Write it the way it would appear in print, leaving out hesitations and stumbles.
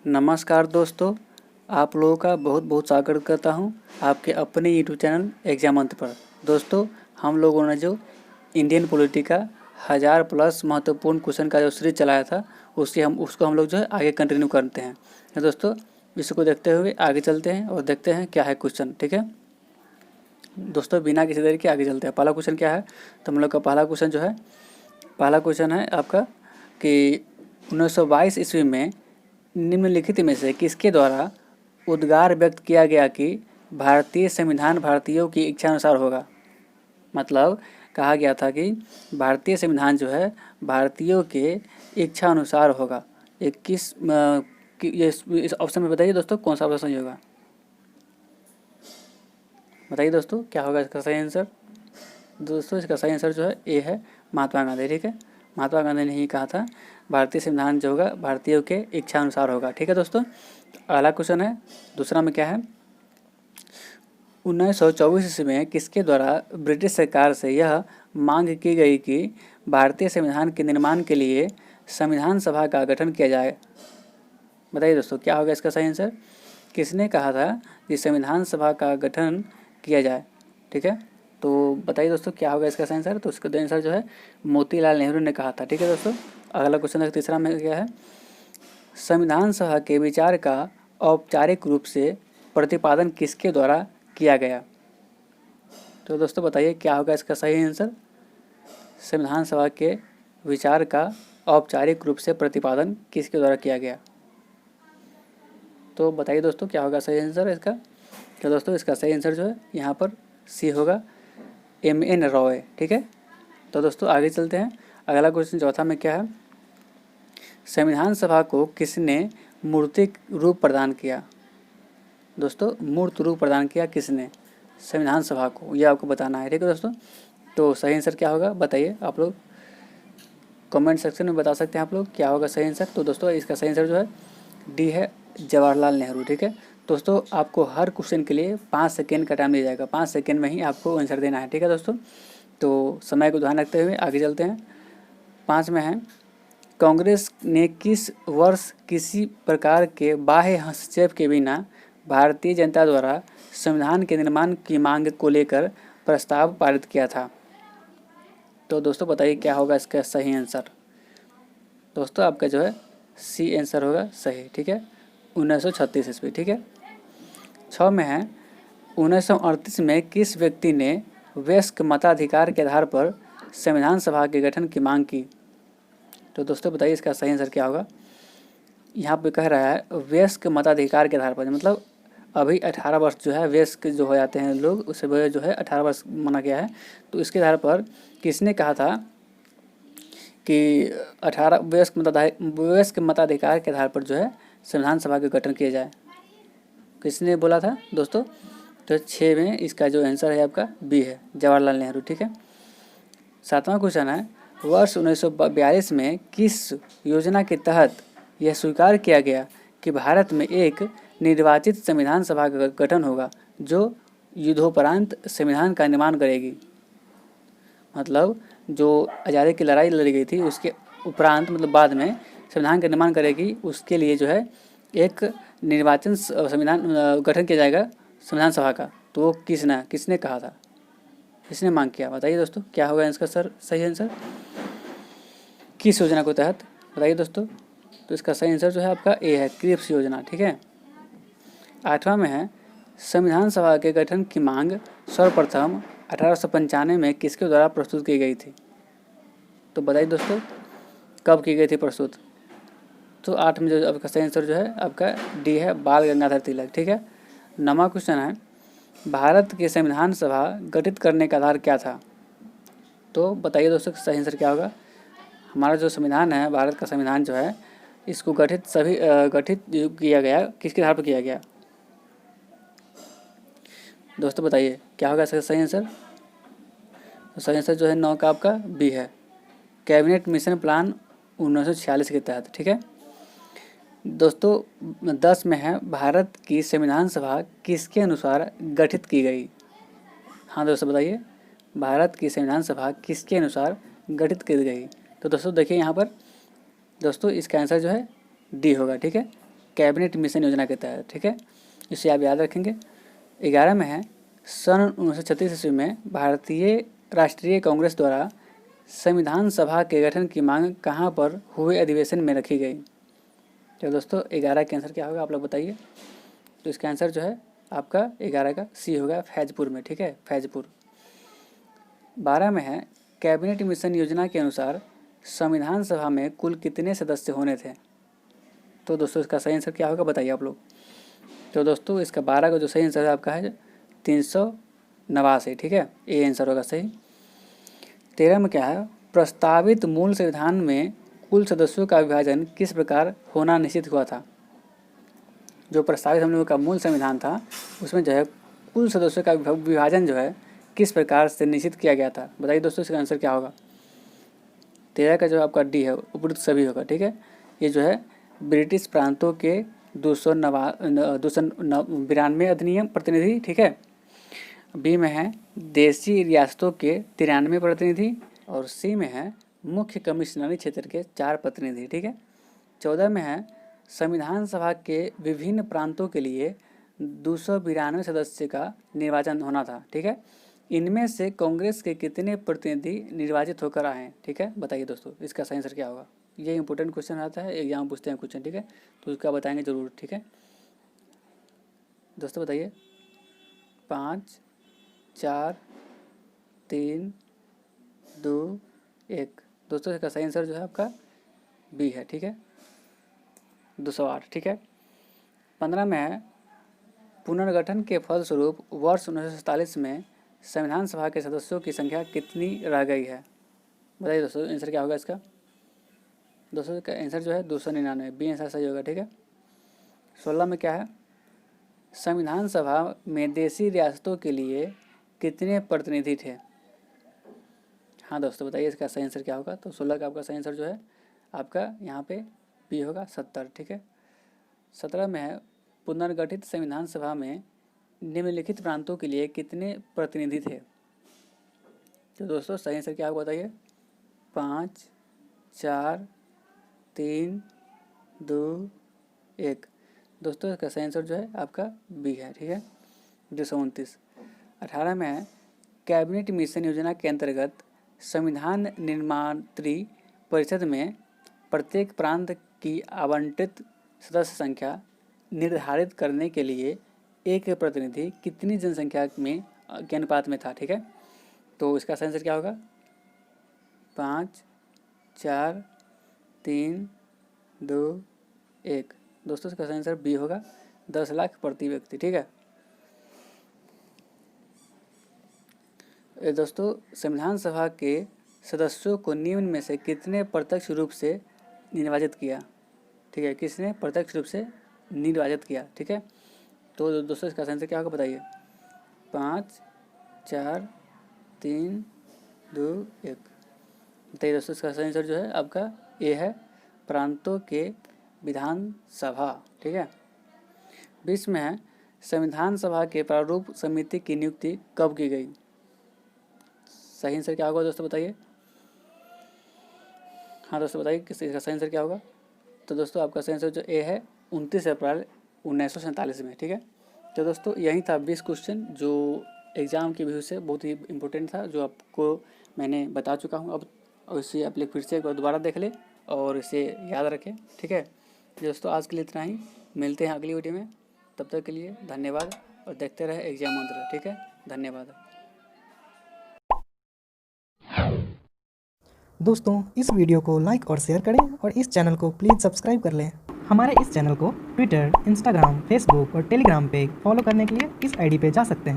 नमस्कार दोस्तों, आप लोगों का बहुत बहुत स्वागत करता हूं आपके अपने यूट्यूब चैनल एग्जाम अंत पर। दोस्तों, हम लोगों ने जो इंडियन पॉलिटी का 1000+ महत्वपूर्ण क्वेश्चन का जो सीरीज चलाया था उसको हम लोग जो है आगे कंटिन्यू करते हैं। तो दोस्तों, इसको देखते हुए आगे चलते हैं और देखते हैं क्या है क्वेश्चन। ठीक है दोस्तों, बिना किसी देरी के आगे चलते हैं। पहला क्वेश्चन क्या है, तो हम लोग का पहला क्वेश्चन है आपका कि 1922 ईस्वी में निम्नलिखित में से किसके द्वारा उद्गार व्यक्त किया गया कि भारतीय संविधान भारतीयों की इच्छा अनुसार होगा। मतलब कहा गया था कि भारतीय संविधान जो है भारतीयों के इच्छा अनुसार होगा। ये किस इस ऑप्शन में बताइए दोस्तों, कौन सा ऑप्शन सही होगा। बताइए दोस्तों, क्या होगा इसका सही आंसर। दोस्तों, इसका सही आंसर जो है ए है, महात्मा गांधी। ठीक है, महात्मा गांधी ने ही कहा था भारतीय संविधान जो होगा भारतीयों के इच्छा अनुसार होगा। ठीक है दोस्तों, अगला क्वेश्चन है दूसरा में क्या है, 1924 ईस्वी में किसके द्वारा ब्रिटिश सरकार से यह मांग की गई कि भारतीय संविधान के निर्माण के लिए संविधान सभा का गठन किया जाए। बताइए दोस्तों, क्या होगा इसका सही आंसर। किसने कहा था कि संविधान सभा का गठन किया जाए। ठीक है, तो बताइए दोस्तों, क्या होगा इसका सही आंसर। तो इसका आंसर जो है मोतीलाल नेहरू ने कहा था। ठीक है दोस्तों, अगला क्वेश्चन तीसरा में क्या है, संविधान सभा के विचार का औपचारिक रूप से प्रतिपादन किसके द्वारा किया गया। तो दोस्तों बताइए, क्या होगा इसका सही आंसर। संविधान सभा के विचार का औपचारिक रूप से प्रतिपादन किसके द्वारा किया गया। तो बताइए दोस्तों, क्या होगा सही आंसर इसका। तो दोस्तों, इसका सही आंसर जो है यहाँ पर सी होगा, M.N. रॉय। ठीक है, तो दोस्तों आगे चलते हैं। अगला क्वेश्चन चौथा में क्या है, संविधान सभा को किसने मूर्तिक रूप प्रदान किया। दोस्तों, मूर्त रूप प्रदान किया किसने संविधान सभा को, यह आपको बताना है। ठीक है दोस्तों, तो सही आंसर क्या होगा बताइए। आप लोग कमेंट सेक्शन में बता सकते हैं आप लोग क्या होगा सही आंसर। तो दोस्तों, इसका सही आंसर जो है डी है, जवाहरलाल नेहरू। ठीक है दोस्तों, आपको हर क्वेश्चन के लिए 5 सेकेंड का टाइम दिया जाएगा। 5 सेकेंड में ही आपको आंसर देना है। ठीक है दोस्तों, तो समय को ध्यान रखते हुए आगे चलते हैं। 5 में है, कांग्रेस ने किस वर्ष किसी प्रकार के बाह्य हस्तक्षेप के बिना भारतीय जनता द्वारा संविधान के निर्माण की मांग को लेकर प्रस्ताव पारित किया था। तो दोस्तों बताइए, क्या होगा इसका सही आंसर। दोस्तों, आपका जो है सी आंसर होगा सही। ठीक है, 1936 ईस्वी। ठीक है, 6 में है, 1938 में किस व्यक्ति ने वयस्क मताधिकार के आधार पर संविधान सभा के गठन की मांग की। तो दोस्तों बताइए, इसका सही आंसर क्या होगा। यहाँ पे कह रहा है वयस्क मताधिकार के आधार पर, मतलब अभी 18 वर्ष जो है वयस्क जो हो जाते हैं लोग, उसे जो है 18 वर्ष माना गया है। तो इसके आधार पर किसने कहा था कि 18 वयस्क मताधिकार के आधार पर जो है संविधान सभा का गठन किया जाए। किसने बोला था दोस्तों। तो 6 में इसका जो आंसर है आपका बी है, जवाहरलाल नेहरू। ठीक है, 7वां क्वेश्चन है, वर्ष 1942 में किस योजना के तहत यह स्वीकार किया गया कि भारत में एक निर्वाचित संविधान सभा का गठन होगा जो युद्धोपरांत संविधान का निर्माण करेगी। मतलब जो आज़ादी की लड़ाई लड़ी गई थी उसके उपरांत, मतलब बाद में संविधान का निर्माण करेगी, उसके लिए जो है एक निर्वाचन संविधान गठन किया जाएगा संविधान सभा का। तो वो किसने कहा था, किसने मांग किया। बताइए दोस्तों, क्या होगा इसका सही आंसर। किस योजना के तहत बताइए दोस्तों। तो इसका सही आंसर जो है आपका ए है, क्रिप्स योजना। ठीक है, 8वां में है, संविधान सभा के गठन की मांग सर्वप्रथम 1895 में किसके द्वारा प्रस्तुत की गई थी। तो बताइए दोस्तों, कब की गई थी प्रस्तुत। तो 8 में जो आपका सही आंसर जो है आपका डी है, बाल गंगाधर तिलक। ठीक है, 9वां क्वेश्चन है, भारत के संविधान सभा गठित करने का आधार क्या था। तो बताइए दोस्तों, सही आंसर क्या होगा। हमारा जो संविधान है, भारत का संविधान जो है, इसको गठित किया गया किसके आधार पर किया गया। दोस्तों बताइए, क्या होगा इसका सही आंसर। तो सही आंसर जो है 9 का आपका बी है, कैबिनेट मिशन प्लान 1946 के तहत। ठीक है दोस्तों, 10 में है, भारत की संविधान सभा किसके अनुसार गठित की गई। हाँ दोस्तों बताइए, भारत की संविधान सभा किसके अनुसार गठित की गई। तो दोस्तों देखिए यहाँ पर दोस्तों, इसका आंसर जो है डी होगा। ठीक है, कैबिनेट मिशन योजना के तहत, ठीक है, इसे आप याद रखेंगे। 11 में है सन 1936 ईस्वी में भारतीय राष्ट्रीय कांग्रेस द्वारा संविधान सभा के गठन की मांग कहाँ पर हुए अधिवेशन में रखी गई। तो दोस्तों 11 का आंसर क्या होगा आप लोग बताइए। तो इसका आंसर जो है आपका 11 का सी होगा, फैजपुर में, ठीक है, फैजपुर। 12 में है कैबिनेट मिशन योजना के अनुसार संविधान सभा में कुल कितने सदस्य होने थे। तो दोस्तों इसका सही आंसर क्या होगा बताइए आप लोग। तो दोस्तों इसका 12 का जो सही आंसर है आपका है 389, ठीक है, ये आंसर होगा सही। 13 में क्या है, प्रस्तावित मूल संविधान में कुल सदस्यों का विभाजन किस प्रकार होना निश्चित हुआ था। जो प्रस्तावित हम लोगों का मूल संविधान था उसमें जो है कुल सदस्यों का विभाजन जो है किस प्रकार से निश्चित किया गया था, बताइए दोस्तों इसका आंसर क्या होगा। 13 का जो आपका डी है उपयुक्त सभी होगा, ठीक है। ये जो है ब्रिटिश प्रांतों के 292 अधिनियम प्रतिनिधि, ठीक है। बी में है देशी रियासतों के 93 प्रतिनिधि और सी में है मुख्य कमिश्नरी क्षेत्र के 4 प्रतिनिधि, ठीक है। 14 में है संविधान सभा के विभिन्न प्रांतों के लिए 292 सदस्य का निर्वाचन होना था, ठीक है। इनमें से कांग्रेस के कितने प्रतिनिधि निर्वाचित होकर आए हैं, ठीक है, बताइए दोस्तों इसका सही आंसर क्या होगा। ये इंपॉर्टेंट क्वेश्चन आता है, एग्जाम पूछते हैं क्वेश्चन, ठीक है, तो उसका बताएंगे जरूर, ठीक है। दोस्तों बताइए 5 4 3 2 1। दोस्तों इसका सही आंसर जो है आपका बी है, ठीक है, 208, ठीक है। 15 में है पुनर्गठन के फलस्वरूप वर्ष 1947 में संविधान सभा के सदस्यों की संख्या कितनी रह गई है, बताइए दोस्तों आंसर क्या होगा इसका। दोस्तों का आंसर जो है 299, बी आंसर सही होगा, ठीक है। 16 में क्या है, संविधान सभा में देशी रियासतों के लिए कितने प्रतिनिधि थे। हाँ दोस्तों बताइए इसका सही आंसर क्या होगा। तो 16 का आपका सही आंसर जो है आपका यहाँ पे बी होगा 70, ठीक है। 17 में है पुनर्गठित संविधान सभा में निम्नलिखित प्रांतों के लिए कितने प्रतिनिधि थे। तो दोस्तों सही आंसर क्या होगा बताइए। 5 4 3 2 1। दोस्तों इसका सही आंसर जो है आपका बी है, ठीक है, 229। 18 में है कैबिनेट मिशन योजना के अंतर्गत संविधान निर्मात्री परिषद में प्रत्येक प्रांत की आवंटित सदस्य संख्या निर्धारित करने के लिए एक प्रतिनिधि कितनी जनसंख्या में के अनुपात में था, ठीक है। तो इसका सही आंसर क्या होगा। 5 4 3 2 1। दोस्तों इसका सही आंसर बी होगा 10 लाख प्रति व्यक्ति, ठीक है। दोस्तों संविधान सभा के सदस्यों को निम्न में से कितने प्रत्यक्ष रूप से निर्वाचित किया, ठीक है, किसने प्रत्यक्ष रूप से निर्वाचित किया, ठीक है। तो दोस्तों इसका आंसर क्या होगा बताइए। 5 4 3 2 1। बताइए दोस्तों इसका आंसर जो है आपका ए है, प्रांतों के विधान सभा, ठीक है। 20 में है संविधान सभा के प्रारूप समिति की नियुक्ति कब की गई। सही आंसर क्या होगा दोस्तों बताइए। हाँ दोस्तों बताइए किस इसका सही आंसर क्या होगा। तो दोस्तों आपका सही आंसर जो ए है 29 अप्रैल 1947 में, ठीक है। तो दोस्तों यही था 20 क्वेश्चन जो एग्ज़ाम के व्यू से बहुत ही इम्पोर्टेंट था, जो आपको मैंने बता चुका हूँ। अब इसे आप लोग फिर से एक बार दोबारा देख लें और इसे याद रखें, ठीक है। दोस्तों आज के लिए इतना ही, मिलते हैं अगली वीडियो में, तब तक के लिए धन्यवाद और देखते रहे एग्जाम मंत्र, ठीक है, धन्यवाद। दोस्तों इस वीडियो को लाइक और शेयर करें और इस चैनल को प्लीज़ सब्सक्राइब कर लें। हमारे इस चैनल को ट्विटर, इंस्टाग्राम, फेसबुक और टेलीग्राम पे फॉलो करने के लिए इस आईडी पे जा सकते हैं।